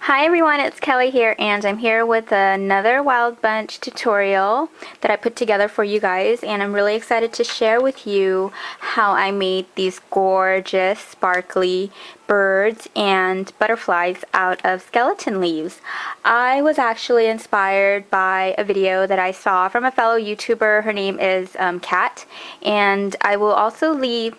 Hi everyone, it's Kelly here, and I'm here with another Wild Bunch tutorial that I put together for you guys, and I'm really excited to share with you how I made these gorgeous sparkly birds and butterflies out of skeleton leaves. I was actually inspired by a video that I saw from a fellow YouTuber. Her name is Kat, and I will also leave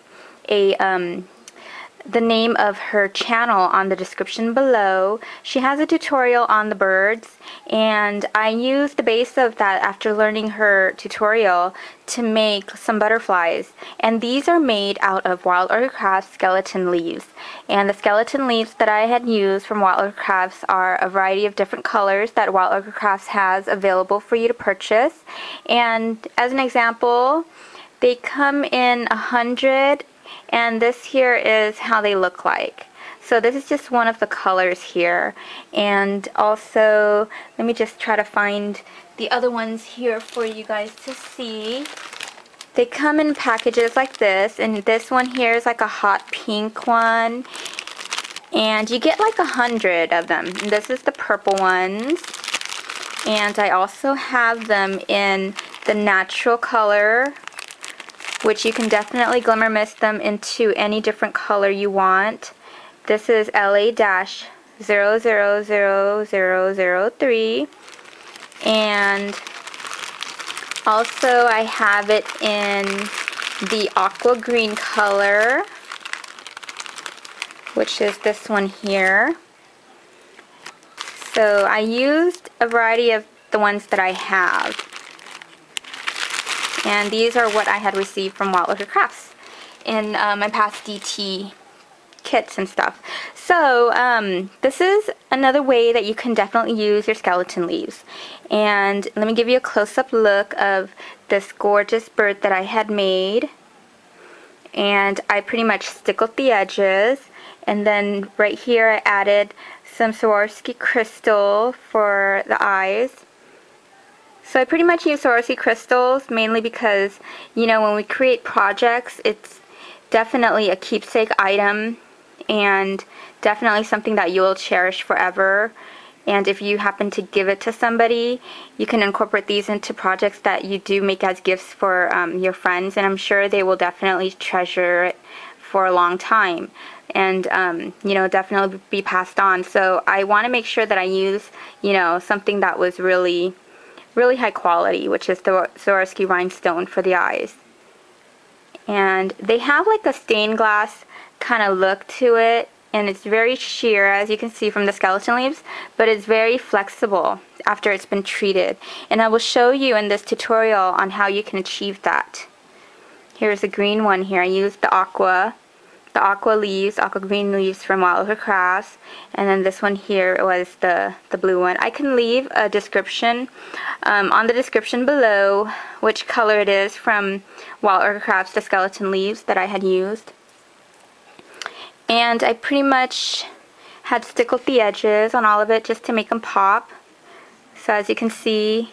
the name of her channel on the description below. She has a tutorial on the birds, and I used the base of that after learning her tutorial to make some butterflies. And these are made out of Wild Orchid Crafts skeleton leaves. And the skeleton leaves that I had used from Wild Orchid Crafts are a variety of different colors that Wild Orchid Crafts has available for you to purchase. And as an example, they come in 100, and this here is how they look like. So this is just one of the colors here, and also let me just try to find the other ones here for you guys to see. They come in packages like this, and this one here is like a hot pink one, and you get like 100 of them. And this is the purple ones, and I also have them in the natural color, which you can definitely glimmer mist them into any different color you want. This is LA-000003, and also I have it in the aqua green color, which is this one here. So I used a variety of the ones that I have. And these are what I had received from Wild Orchid Crafts in my past DT kits and stuff. So this is another way that you can definitely use your skeleton leaves. And let me give you a close-up look of this gorgeous bird that I had made. And I pretty much stickled the edges. And then right here I added some Swarovski crystal for the eyes. So I pretty much use Swarovski crystals mainly because, you know, when we create projects, it's definitely a keepsake item and definitely something that you'll cherish forever. And if you happen to give it to somebody, you can incorporate these into projects that you do make as gifts for your friends, and I'm sure they will definitely treasure it for a long time and you know, definitely be passed on. So I want to make sure that I use, you know, something that was really high quality, which is the Swarovski rhinestone for the eyes. And they have like a stained glass kind of look to it, and it's very sheer, as you can see from the skeleton leaves, but it's very flexible after it's been treated. And I will show you in this tutorial on how you can achieve that. Here's a green one here. I used the aqua leaves, aqua green leaves from Wild Orchid Crafts, and then this one here was the blue one. I can leave a description on the description below which color it is from Wild Orchid Crafts, the skeleton leaves that I had used. And I pretty much had stickled the edges on all of it just to make them pop. So as you can see,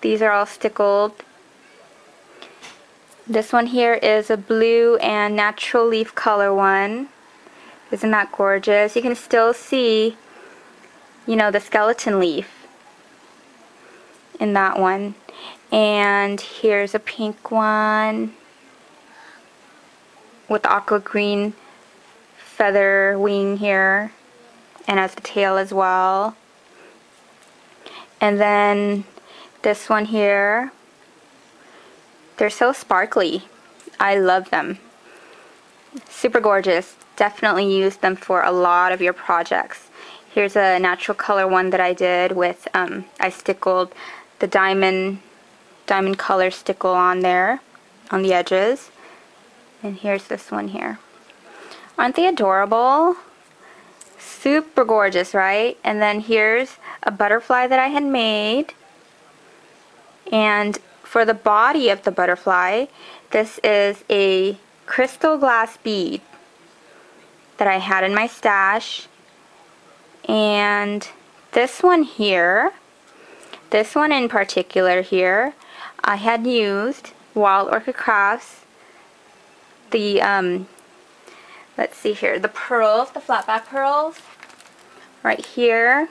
these are all stickled. This one here is a blue and natural leaf color one. Isn't that gorgeous? You can still see, you know, the skeleton leaf in that one. And here's a pink one with the aqua green feather wing here, and as the tail as well. And then this one here. They're so sparkly. I love them. Super gorgeous. Definitely use them for a lot of your projects. Here's a natural color one that I did with, I stickled the diamond color stickle on there, on the edges. And here's this one here. Aren't they adorable? Super gorgeous, right? And then here's a butterfly that I had made. And for the body of the butterfly, this is a crystal glass bead that I had in my stash. And this one here, this one in particular here, I had used Wild Orchid Crafts, the let's see here, the pearls, the flat back pearls right here.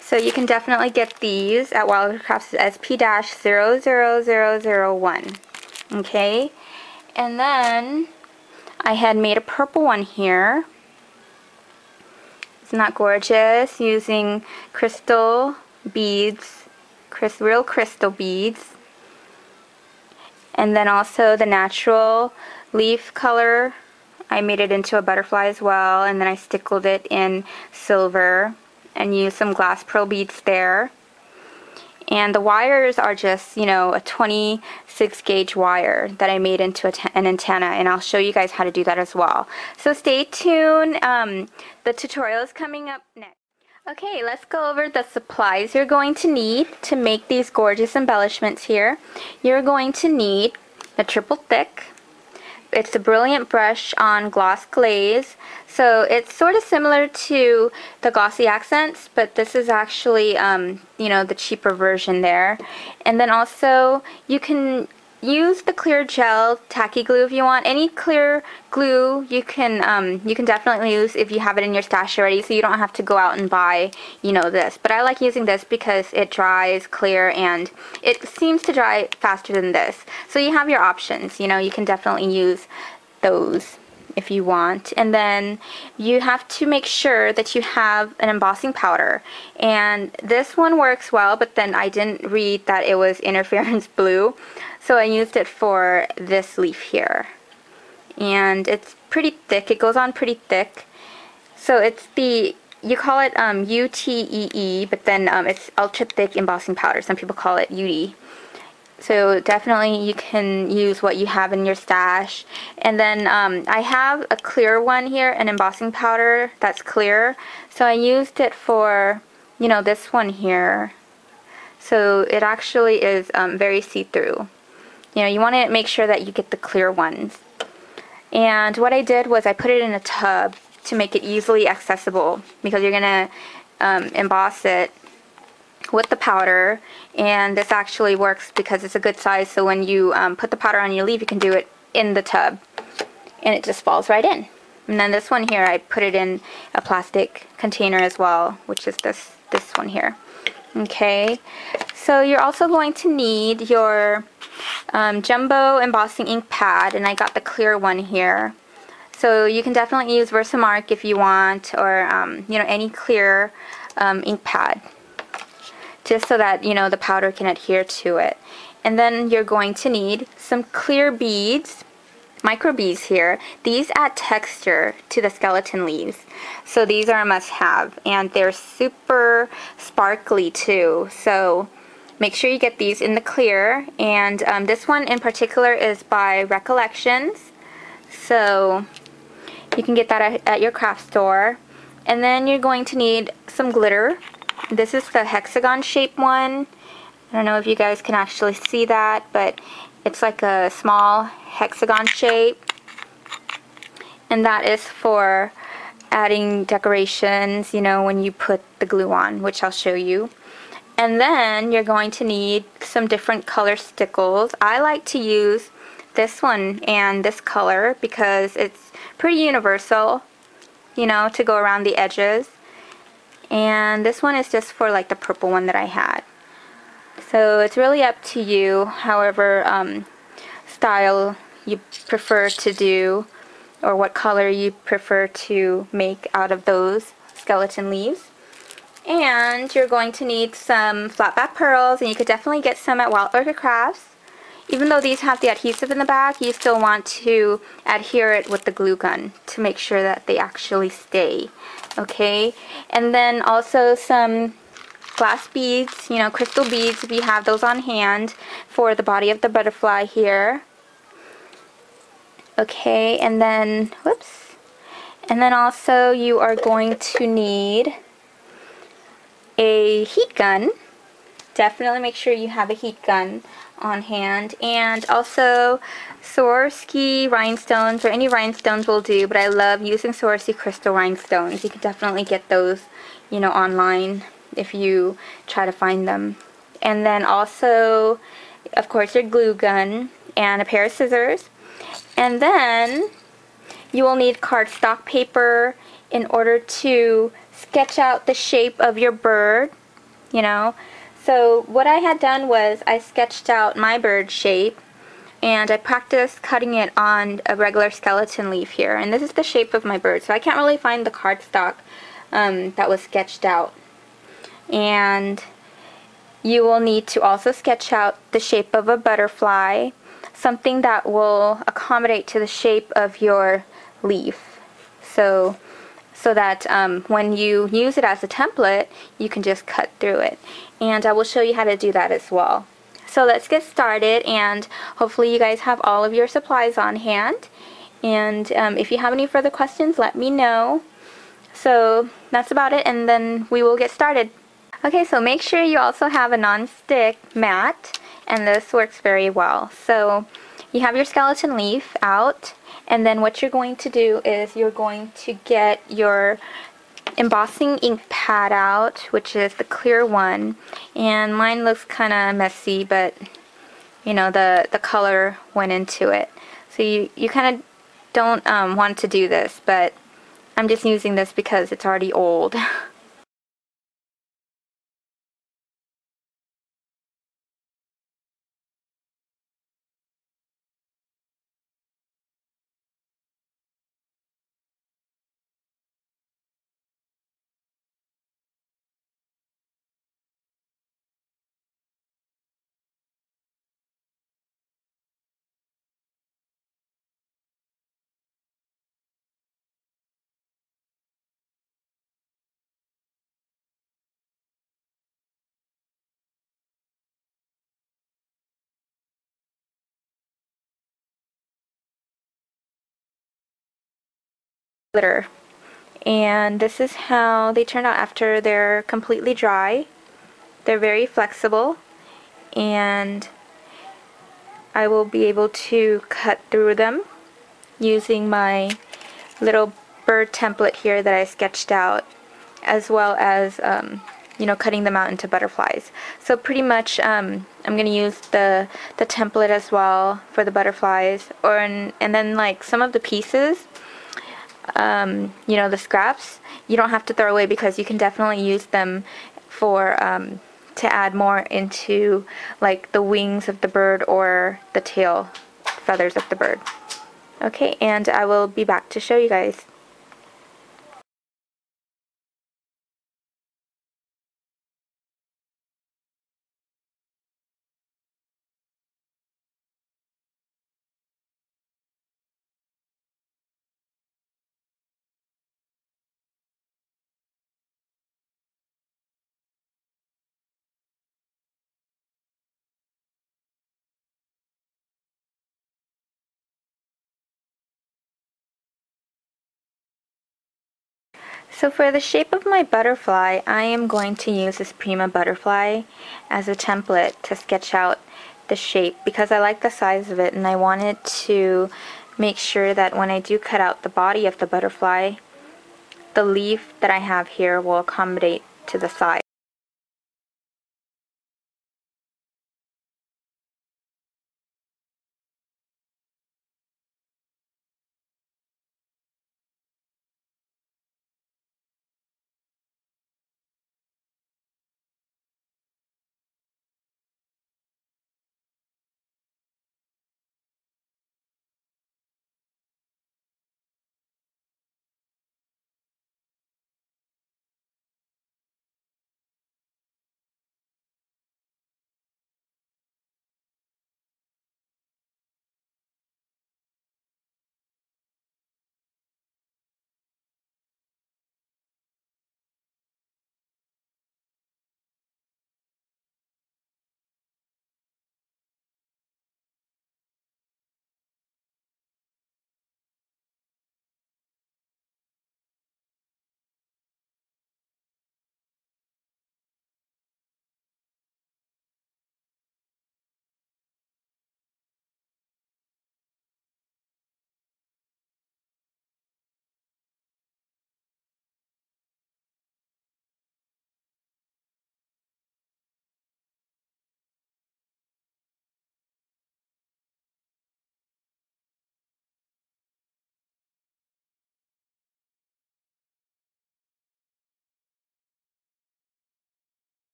So you can definitely get these at Wildlife Crafts SP-00001. Okay, and then I had made a purple one here. Isn't that gorgeous? Using crystal beads, real crystal beads. And then also the natural leaf color. I made it into a butterfly as well, and then I stickled it in silver and used some glass pearl beads there. And the wires are just, you know, a 26 gauge wire that I made into an antenna, and I'll show you guys how to do that as well. So stay tuned. The tutorial is coming up next. Okay, let's go over the supplies you're going to need to make these gorgeous embellishments here. You're going to need a triple thick. It's a Brilliant Brush on Gloss Glaze. So it's sort of similar to the Glossy Accents, but this is actually, you know, the cheaper version there. And then also you can use the clear gel tacky glue if you want. Any clear glue you can definitely use if you have it in your stash already, so you don't have to go out and buy, you know, this. But I like using this because it dries clear and it seems to dry faster than this. So you have your options, you know, you can definitely use those if you want. And then you have to make sure that you have an embossing powder, and this one works well, but then I didn't read that it was interference blue, so I used it for this leaf here. And it's pretty thick, it goes on pretty thick. So it's the, you call it UTEE, but then it's ultra thick embossing powder. Some people call it UD. So definitely you can use what you have in your stash. And then I have a clear one here, an embossing powder that's clear. So I used it for, you know, this one here. So it actually is very see-through. You know, you want to make sure that you get the clear ones. And what I did was I put it in a tub to make it easily accessible, because you're going to emboss it with the powder, and this actually works because it's a good size, so when you put the powder on your leaf, you can do it in the tub and it just falls right in. And then this one here, I put it in a plastic container as well, which is this one here. Okay, so you're also going to need your jumbo embossing ink pad, and I got the clear one here. So you can definitely use Versamark if you want, or you know, any clear ink pad, just so that, you know, the powder can adhere to it. And then you're going to need some clear beads, micro beads here. These add texture to the skeleton leaves, so these are a must-have, and they're super sparkly too. So make sure you get these in the clear. And this one in particular is by Recollections, so you can get that at your craft store. And then you're going to need some glitter. This is the hexagon shape one. I don't know if you guys can actually see that, but it's like a small hexagon shape. And that is for adding decorations, you know, when you put the glue on, which I'll show you. And then you're going to need some different color stickles. I like to use this one and this color because it's pretty universal, you know, to go around the edges. And this one is just for like the purple one that I had. So it's really up to you, however style you prefer to do, or what color you prefer to make out of those skeleton leaves. And you're going to need some flat back pearls, and you could definitely get some at Wild Orchid Crafts. Even though these have the adhesive in the back, you still want to adhere it with the glue gun to make sure that they actually stay. Okay, and then also some glass beads, you know, crystal beads if you have those on hand, for the body of the butterfly here. Okay, and then, whoops, and then also you are going to need a heat gun. Definitely make sure you have a heat gun on hand, and also Swarovski rhinestones, or any rhinestones will do, but I love using Swarovski crystal rhinestones. You can definitely get those, you know, online if you try to find them. And then also, of course, your glue gun and a pair of scissors. And then you will need cardstock paper in order to sketch out the shape of your bird, you know. So what I had done was I sketched out my bird shape, and I practiced cutting it on a regular skeleton leaf here. And this is the shape of my bird. So I can't really find the cardstock that was sketched out. And you will need to also sketch out the shape of a butterfly, something that will accommodate to the shape of your leaf. So that when you use it as a template, you can just cut through it. And I will show you how to do that as well. So let's get started, and hopefully you guys have all of your supplies on hand. And if you have any further questions, let me know. So that's about it, and then we will get started. Okay, so make sure you also have a non-stick mat, and this works very well. So you have your skeleton leaf out, and then what you're going to do is you're going to get your embossing ink pad out, which is the clear one, and mine looks kind of messy, but you know, the color went into it. So you kind of don't want to do this, but I'm just using this because it's already old. Glitter. And this is how they turn out after they're completely dry. They're very flexible, and I will be able to cut through them using my little bird template here that I sketched out, as well as you know, cutting them out into butterflies. So pretty much I'm going to use the template as well for the butterflies, and then like some of the pieces, you know, the scraps, you don't have to throw away because you can definitely use them for to add more into like the wings of the bird or the tail feathers of the bird. Okay, and I will be back to show you guys. So for the shape of my butterfly, I am going to use this Prima butterfly as a template to sketch out the shape because I like the size of it, and I wanted to make sure that when I do cut out the body of the butterfly, the leaf that I have here will accommodate to the size.